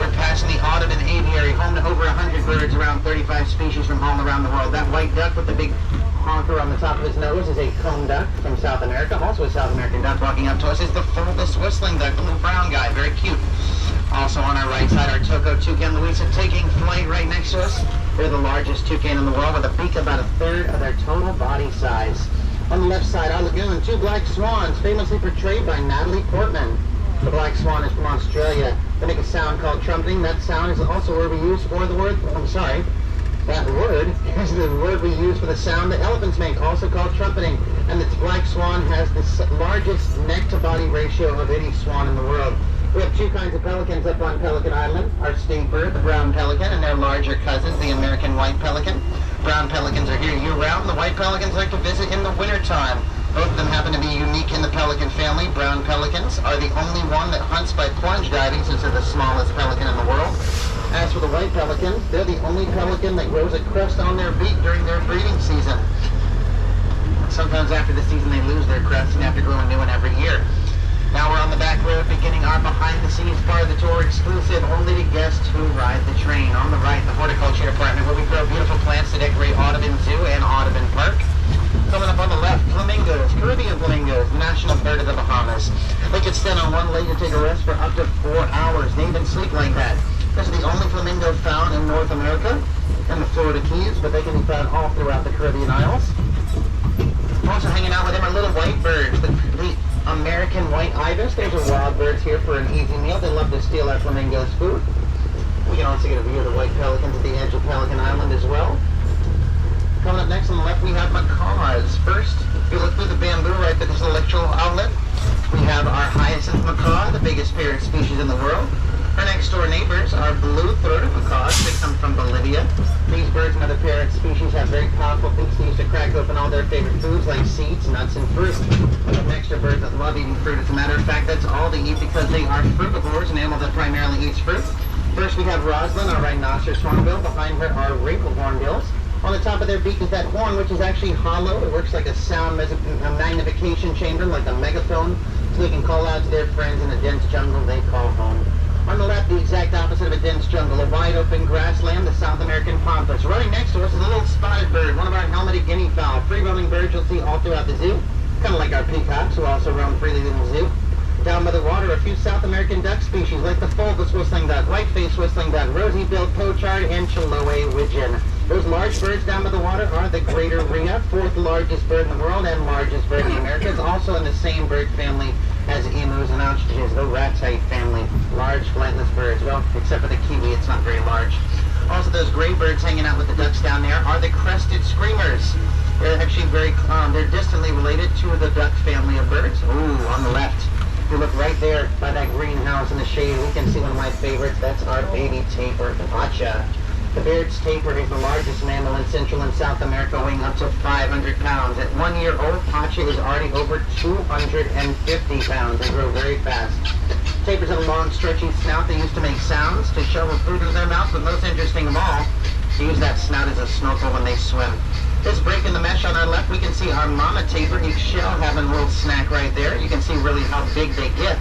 we're passing the Audubon Aviary, home to over 100 birds, around 35 species from all around the world. That white duck with the big honker on the top of his nose is a cone duck from South America. Also a South American duck walking up to us is the fulvous whistling duck, the little brown guy, very cute. Also on our right side, our Toko toucan Louisa taking flight right next to us. They're the largest toucan in the world with a beak about a third of their total body size. On the left side, our lagoon, two black swans, famously portrayed by Natalie Portman. The black swan is from Australia. They make a sound called trumpeting. That sound is also a word we use for the word, that word is the word we use for the sound that elephants make, also called trumpeting. And the black swan has the largest neck-to-body ratio of any swan in the world. We have two kinds of pelicans up on Pelican Island. Our state bird, the brown pelican, and their larger cousins, the American white pelican. Brown pelicans are here year-round. The white pelicans like to visit in the wintertime. Both of them happen to be unique in the pelican family. Brown pelicans are the only one that hunts by plunge diving, since they're the smallest pelican in the world. As for the white pelicans, they're the only pelican that grows a crest on their beak during their breeding season. Sometimes after the season they lose their crest and have to grow a new one every year. Now we're on the back road beginning our behind-the-scenes part of the tour, exclusive only to guests who ride the train. On the right, the horticulture department, where we grow beautiful plants to decorate Audubon Zoo and Audubon Park. Coming up on the left, flamingos, Caribbean flamingos, national bird of the Bahamas. They could stand on one leg and take a rest for up to 4 hours. They even sleep like that. This is the only flamingo found in North America and the Florida Keys, but they can be found all throughout the Caribbean Isles. Also hanging out with them are little white birds, the American white ibis. Those are wild birds here for an easy meal. They love to steal our flamingos' food. We can also get a view of the white pelicans at the edge of Pelican Island as well. Coming up next on the left, we have macaws. First, if you look through the bamboo right there, there's an electrical outlet. We have our hyacinth macaw, the biggest parrot species in the world. Our next door neighbors are blue-throated macaws. They come from Bolivia. These birds and other parrot species have very powerful beaks. They used to crack open all their favorite foods like seeds, nuts, and fruit. We have next door birds that love eating fruit. As a matter of fact, that's all they eat because they are frugivores, an animal that primarily eats fruit. First, we have Rosalind, our rhinoceros hornbill. Behind her are wrinkled hornbills. On the top of their beak is that horn, which is actually hollow. It works like a sound magnification chamber, like a megaphone, so they can call out to their friends in a dense jungle they call home. On the left, the exact opposite of a dense jungle, a wide open grassland, the South American pampas. Running next to us is a little spotted bird, one of our helmeted guinea fowl. Free-roaming birds you'll see all throughout the zoo, kind of like our peacocks, who also roam freely in the zoo. Down by the water, a few South American duck species, like the fulvous whistling duck, white-faced whistling duck, rosy-billed pochard, and Chiloe widgeon. Those large birds down by the water are the greater rhea, fourth largest bird in the world and largest bird in the Americas, also in the same bird family as emus and ostriches, the ratite family. Large, flightless birds. Well, except for the kiwi, it's not very large. Also, those gray birds hanging out with the ducks down there are the crested screamers. They're actually they're distantly related to the duck family of birds. Ooh, on the left. If you look right there by that greenhouse in the shade, we can see one of my favorites. That's our baby tapir, the pacha. The Baird's tapir is the largest mammal in Central and South America, weighing up to 500 pounds. At 1 year old, pacha is already over 250 pounds. They grow very fast. Tapirs have a long, stretchy snout they use to make sounds, to shovel food into their mouths, but most interesting of all, they use that snout as a snorkel when they swim. This break in the mesh on our left, we can see our mama tapir, each shell having a little snack right there. You can see really how big they get.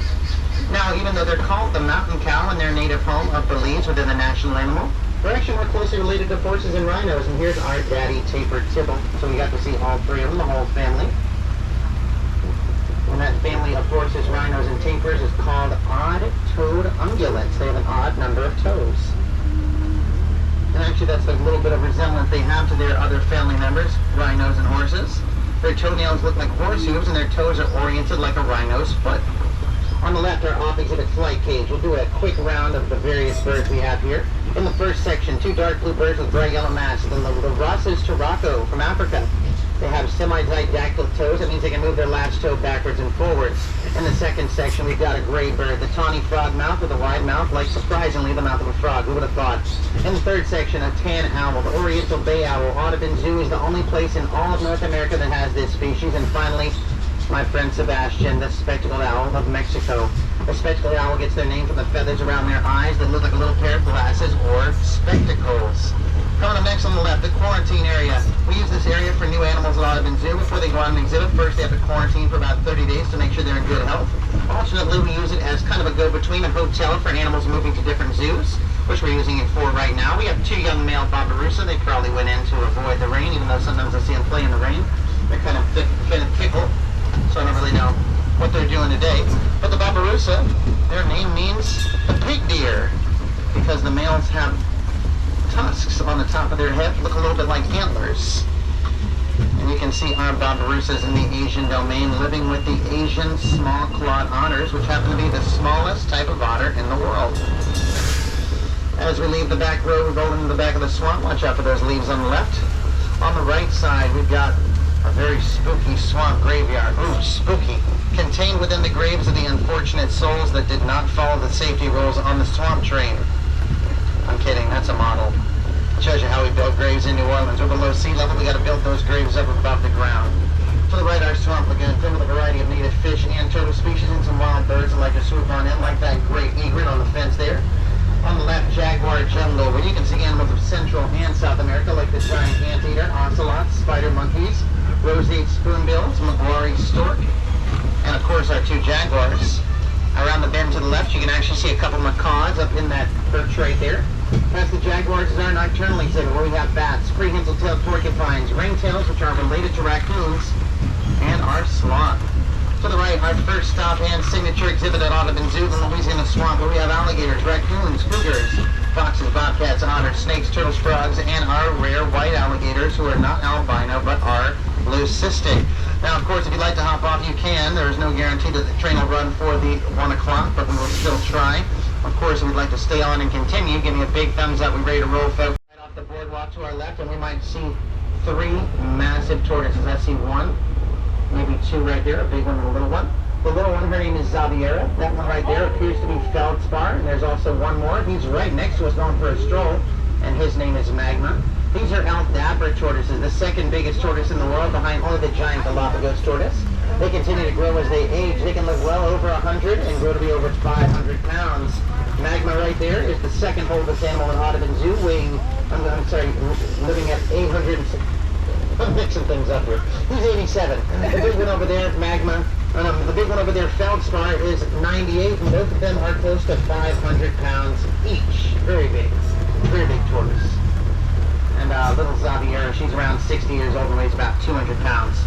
Now, even though they're called the mountain cow in their native home of Belize within the national animal, they're actually more closely related to horses and rhinos, and here's our daddy tapir Tibble. So we got to see all three of them, the whole family. And that family of horses, rhinos, and tapirs is called odd-toed ungulates. They have an odd number of toes. And actually that's a little bit of resemblance they have to their other family members, rhinos and horses. Their toenails look like horse hooves, and their toes are oriented like a rhino's foot. On the left, our off-exhibit flight cage. We'll do a quick round of the various birds we have here. In the first section, two dark blue birds with bright yellow masks. The Ross's Turako from Africa. They have semi-didactyl toes. That means they can move their latch toe backwards and forwards. In the second section, we've got a gray bird, the tawny frog mouth with a wide mouth, like surprisingly the mouth of a frog. Who would have thought? In the third section, a tan owl, the Oriental bay owl. Audubon Zoo is the only place in all of North America that has this species. And finally, my friend Sebastian, the spectacled owl of Mexico. The spectacled owl gets their name from the feathers around their eyes that look like a little pair of glasses or spectacles. Coming up next on the left, the quarantine area. We use this area for new animals at Audubon Zoo. Before they go on an exhibit, first they have to quarantine for about 30 days to make sure they're in good health. Alternately, we use it as kind of a go-between, a hotel for animals moving to different zoos. which we're using it for right now. We have two young male Barbarossa. They probably went in to avoid the rain, even though sometimes I see them play in the rain. They're kind of fickle, so I don't really know what they're doing today. But the Barbarossa, their name means the pig deer, because the males have tusks on the top of their head, look a little bit like antlers. And you can see our Barbarossas in the Asian domain living with the Asian small-clawed otters, which happen to be the smallest type of otter in the world. As we leave the back road, we roll into the back of the swamp. Watch out for those leaves on the left. On the right side, we've got a very spooky swamp graveyard. Ooh, spooky. Contained within the graves of the unfortunate souls that did not follow the safety rules on the swamp train. I'm kidding, that's a model. It shows you how we build graves in New Orleans. We're below sea level, we got to build those graves up above the ground. To the right, our swamp lagoon filled with a variety of native fish and turtle species and some wild birds that like to swoop on in, like that great egret on the fence there. On the left, Jaguar Jungle, where you can see animals of Central and South America, like the giant anteater, ocelots, spider monkeys, roseate spoonbills, maguari stork, and of course our two jaguars. Around the bend to the left, you can actually see a couple macaws up in that perch right there. Past the jaguars is our nocturnal exhibit, where we have bats, prehensile-tailed porcupines, ringtails, which are related to raccoons, and our sloth. To the right, our first stop and signature exhibit at Audubon Zoo, the Louisiana Swamp, where we have alligators, raccoons, cougars, foxes, bobcats, otters, snakes, turtles, frogs, and our rare white alligators, who are not albino but are leucistic. Now, of course, if you'd like to hop off, you can. There is no guarantee that the train will run for the 1 o'clock, but we will still try. Of course, if you'd like to stay on and continue, give me a big thumbs up. We're ready to roll, folks. Right off the boardwalk to our left, and we might see 3 massive tortoises. I see 1. Maybe 2 right there, a big one and a little one. The little one, her name is Zaviera. That one right there appears to be feldspar, and there's also one more. He's right next to us going for a stroll, and his name is Magma. These are Aldabra tortoises, the second biggest tortoise in the world, behind only the giant Galapagos tortoise. They continue to grow as they age. They can live well over 100 and grow to be over 500 pounds. Magma right there is the second oldest animal in Audubon Zoo, living at 860. I'm mixing things up here. He's 87. The big one over there, Magma. The big one over there, Feldspar, is 98, and both of them are close to 500 pounds each. Very big tortoise. And little Zaviera, she's around 60 years old and weighs about 200 pounds.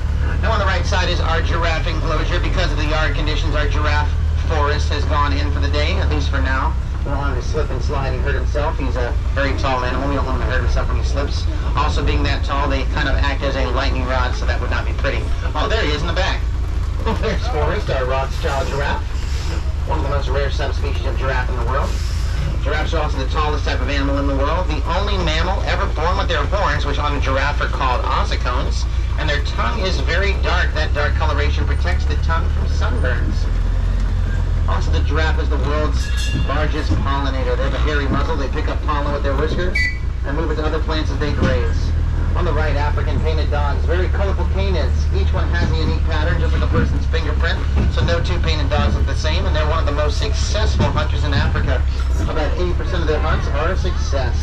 Now on the right side is our giraffe enclosure. Because of the yard conditions, our giraffe forest has gone in for the day, at least for now. We don't want him to slip and slide and hurt himself. He's a very tall animal. We don't want him to hurt himself when he slips. Also, being that tall, they kind of act as a lightning rod, so that would not be pretty. Oh, there he is in the back. There's Forrest, our Rothschild giraffe. One of the most rare subspecies of giraffe in the world. Giraffes are also the tallest type of animal in the world. The only mammal ever born with their horns, which on a giraffe are called ossicones. And their tongue is very dark. That dark coloration protects the tongue from sunburns. Also, the giraffe is the world's largest pollinator. They have a hairy muzzle. They pick up pollen with their whiskers and move it to other plants as they graze. On the right, African painted dogs, very colorful canids. Each one has a unique pattern, just like a person's fingerprint. So no 2 painted dogs look the same, and they're one of the most successful hunters in Africa. About 80% of their hunts are a success.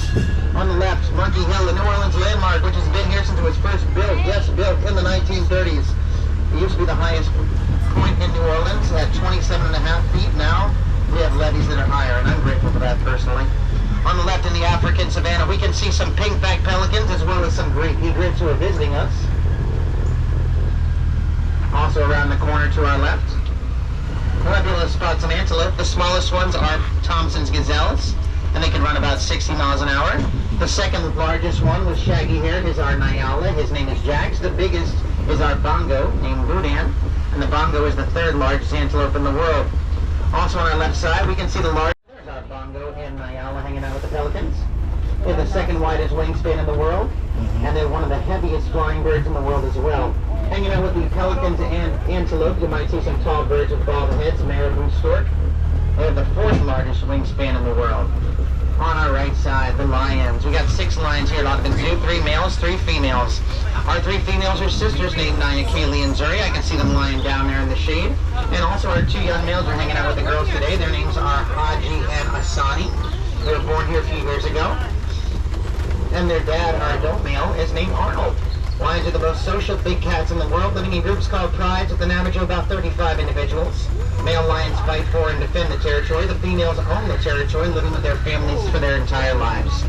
On the left, Monkey Hill, the New Orleans landmark, which has been here since it was first built. Yes, built in the 1930s. It used to be the highest point in New Orleans at 27.5 feet. Now we have levees that are higher, and I'm grateful for that personally. On the left in the African Savannah, we can see some pink-backed pelicans as well as some great egrets who are visiting us. Also around the corner to our left, we might be able to spot some antelope. The smallest ones are Thompson's gazelles, and they can run about 60 miles an hour. The second largest one with shaggy hair is our Nyala. His name is Jax. The biggest is our bongo, named Boudin, and the bongo is the 3rd largest antelope in the world. Also on our left side, we can see the large... There's our bongo and Nyala hanging out with the pelicans. They have the 2nd widest wingspan in the world, and they're one of the heaviest flying birds in the world as well. Hanging out with the pelicans and antelope, you might see some tall birds with bald heads, marabou stork. They have the 4th largest wingspan in the world. On our right side, the lions. We got 6 lions here at Audubon Zoo, 3 males, 3 females. Our 3 females are sisters named Naya, Kaylee, and Zuri. I can see them lying down there in the shade. And also our 2 young males are hanging out with the girls today. Their names are Haji and Asani. They were born here a few years ago. And their dad, our adult male, is named Arnold. Lions are the most social big cats in the world, living in groups called prides with an average of about 35 individuals. Male lions fight for and defend the territory. The females own the territory, living with their families for their entire lives.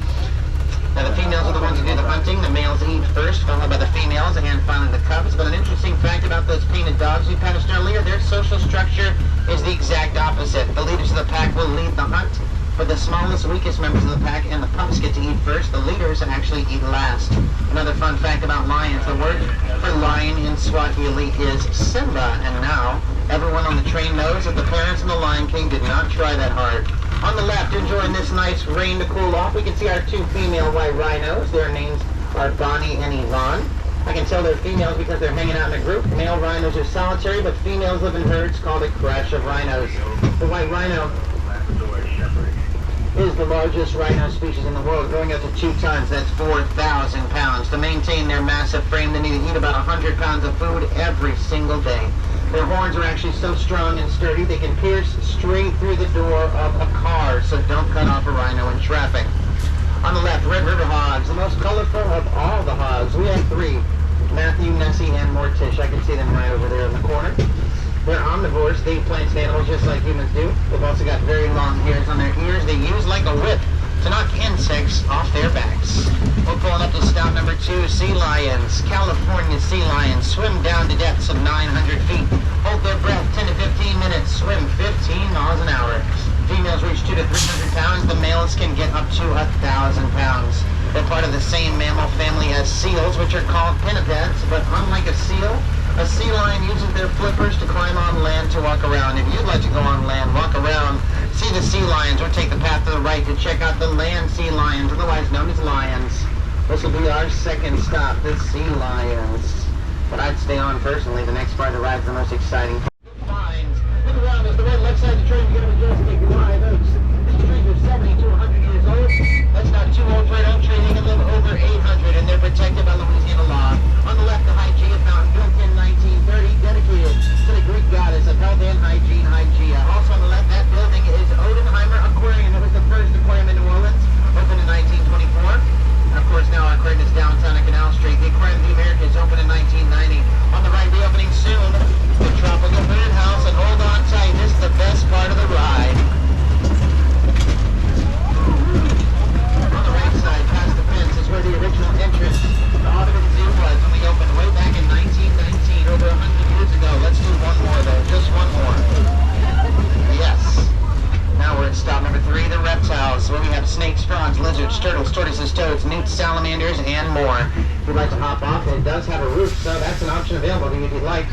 Now, the females are the ones who do the hunting. The males eat first, followed by the females, and finally the cubs. But an interesting fact about those painted dogs we passed earlier, their social structure is the exact opposite. The leaders of the pack will lead the hunt, but the smallest, weakest members of the pack and the pups get to eat first. The leaders actually eat last. Another fun fact about lions, the word for lion in Swahili is Simba. And now, everyone on the train knows that the parents in the Lion King did not try that hard. On the left, enjoying this nice rain to cool off, we can see our two female white rhinos. Their names are Bonnie and Yvonne. I can tell they're females because they're hanging out in a group. Male rhinos are solitary, but females live in herds called a crash of rhinos. The white rhino is the largest rhino species in the world, growing up to 2 tons. That's 4,000 pounds. To maintain their massive frame, they need to eat about 100 pounds of food every single day. Their horns are actually so strong and sturdy, they can pierce straight through the door of a car, so don't cut off a rhino in traffic. On the left, red river hogs, the most colorful of all the hogs. We have 3, Matthew, Nessie, and Mortish. I can see them right over there in the corner. They're omnivores. They eat plants and animals just like humans do. They've also got very long hairs on their ears. They use like a whip to knock insects off their backs. We're pulling up to stop number 2, sea lions. California sea lions swim down to depths of 900 feet. Hold their breath 10 to 15 minutes. Swim 15 miles an hour. Females reach 200 to 300 pounds. The males can get up to 1,000 pounds. They're part of the same mammal family as seals, which are called pinnipeds, but unlike a sea lion uses their flippers to climb on land to walk around. If you'd like to go on land, walk around, see the sea lions, or take the path to the right to check out the land sea lions, otherwise known as lions. This will be our second stop, the sea lions. But I'd stay on personally. The next part of the ride is the most exciting. Finds. Look around us. The red left side of the train, you're going to just take live oaks. These trees are 70 to 100 years old. That's not too old for an oak tree. They can live over 800, and they're protected by Louisiana law. On the left, the Hygeia fountain, built in 1930, dedicated to the Greek goddess of health and hygiene, Hygeia. Also on the left, that building is Odenheimer Aquarium. It was the first aquarium in New Orleans, opened in 1924. And of course, now our aquarium is downtown at Canal Street. The Aquarium of the Americas opened in 1990. On the right, reopening soon, the Tropical Bird House. And hold on tight, this is the best part of the ride. On the right side, past the fence, is where the original entrance to Audubon Zoo was when we opened way back in 1919, over 100 years ago. Let's do one more though, just one more. Yes. Now we're at stop number 3, the reptiles, where we have snakes, frogs, lizards, turtles, tortoises, toads, newts, salamanders, and more. If you'd like to hop off, it does have a roof, so that's an option available to you if you'd like.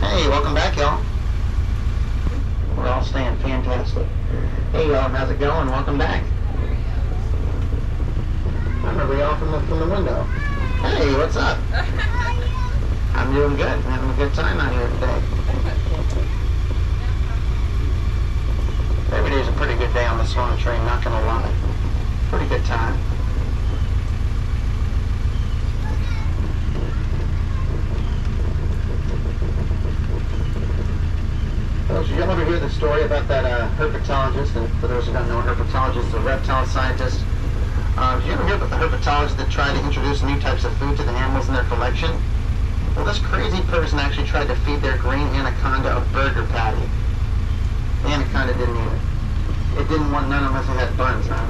Hey, welcome back, y'all. We're all staying fantastic. Hey, y'all, how's it going? Welcome back. I remember y'all from the window. Hey, what's up? I'm doing good. I'm having a good time out here today. Every day's a pretty good day on the Savannah train, not gonna lie. Pretty good time. Well, did you ever hear the story about that herpetologist? And for those who don't know, a herpetologist is a reptile scientist. Did you ever hear about the herpetologist that tried to introduce new types of food to the animals in their collection? Well, this crazy person actually tried to feed their green anaconda a burger patty. The anaconda didn't eat it. It didn't want none unless it had buns, huh?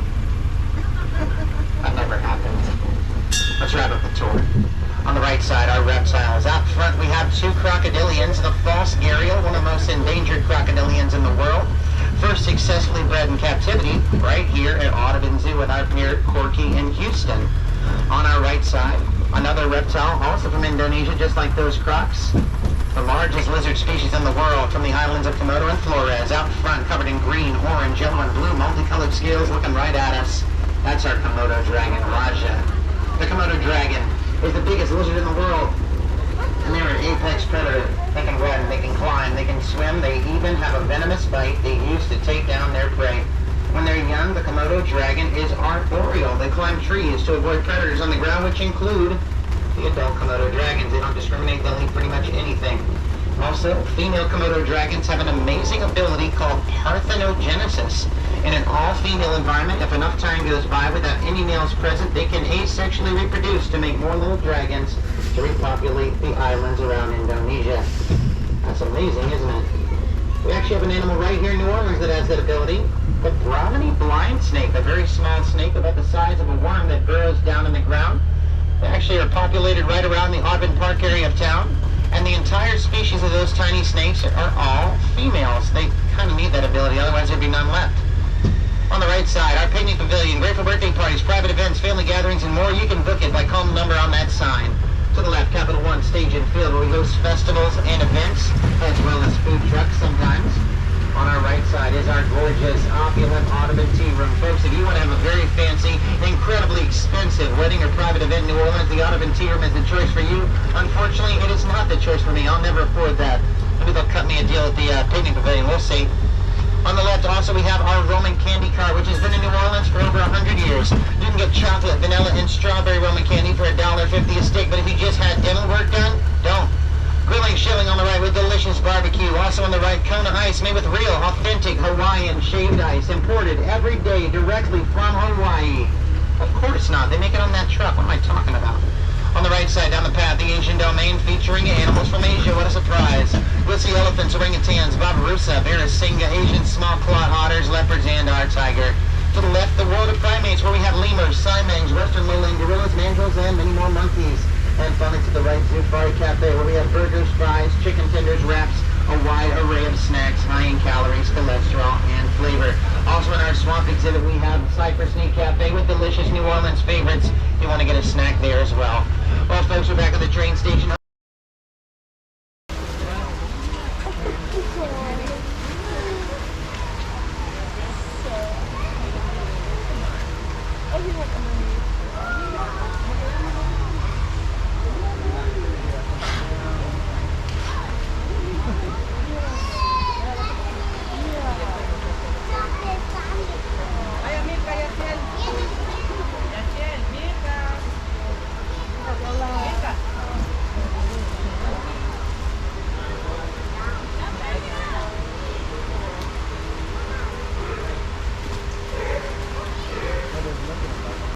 That never happened. Let's wrap up the tour. On the right side, our reptiles. Out front, we have 2 crocodilians, the false gharial, one of the most endangered crocodilians in the world. First successfully bred in captivity, right here at Audubon Zoo with our parrot Corky in Houston. On our right side, another reptile, also from Indonesia, just like those crocs. The largest lizard species in the world, from the islands of Komodo and Flores. Out front, covered in green, orange, yellow, and blue multicolored scales looking right at us. That's our Komodo dragon, Raja. The Komodo dragon is the biggest lizard in the world, and they're an apex predator. They can run, they can climb, they can swim, they even have a venomous bite they use to take down their prey. When they're young, the Komodo dragon is arboreal. They climb trees to avoid predators on the ground, which include the adult Komodo dragons. They don't discriminate, they'll eat pretty much anything. Also, female Komodo dragons have an amazing ability called parthenogenesis. In an all-female environment, if enough time goes by without any males present, they can asexually reproduce to make more little dragons to repopulate the islands around Indonesia. That's amazing, isn't it? We actually have an animal right here in New Orleans that has that ability. The Brahminy blind snake, a very small snake about the size of a worm that burrows down in the ground. They actually are populated right around the Audubon Park area of town. And the entire species of those tiny snakes are all females. They kind of need that ability, otherwise there'd be none left. On the right side, our picnic pavilion, great for birthday parties, private events, family gatherings, and more. You can book it by calling the number on that sign. To the left, Capital One Stage and Field, where we host festivals and events, as well as food trucks sometimes. On our right side is our gorgeous, opulent Audubon Tea Room. Folks, if you want to have a very fancy, incredibly expensive wedding or private event in New Orleans, the Audubon Tea Room is the choice for you. Unfortunately, it is not the choice for me. I'll never afford that. Maybe they'll cut me a deal at the picnic pavilion. We'll see. On the left, also, we have our Roman candy car, which has been in New Orleans for over 100 years. You can get chocolate, vanilla, and strawberry Roman candy for $1.50 a stick, but if you just had dental work done, don't. Grilling, chilling on the right with delicious barbecue. Also on the right, Kona ice made with real, authentic Hawaiian shaved ice, imported every day directly from Hawaii. Of course not. They make it on that truck. What am I talking about? On the right side, down the path, the Asian domain featuring animals from Asia. What a surprise. We'll see elephants, orangutans, babirusa, barrasinga, Asian small-clawed otters, leopards, and our tiger. To the left, the world of primates, where we have lemurs, siamangs, western lowland gorillas, mandrills, and many more monkeys. And finally, to the right, Zufari Cafe, where we have burgers, fries, chicken tenders, wraps, a wide array of snacks, high in calories, cholesterol, and flavor. Also in our swamp exhibit, we have Cypress Knee Cafe with delicious New Orleans favorites. If you want to get a snack there as well. Well, folks, we're back at the train station. Oh,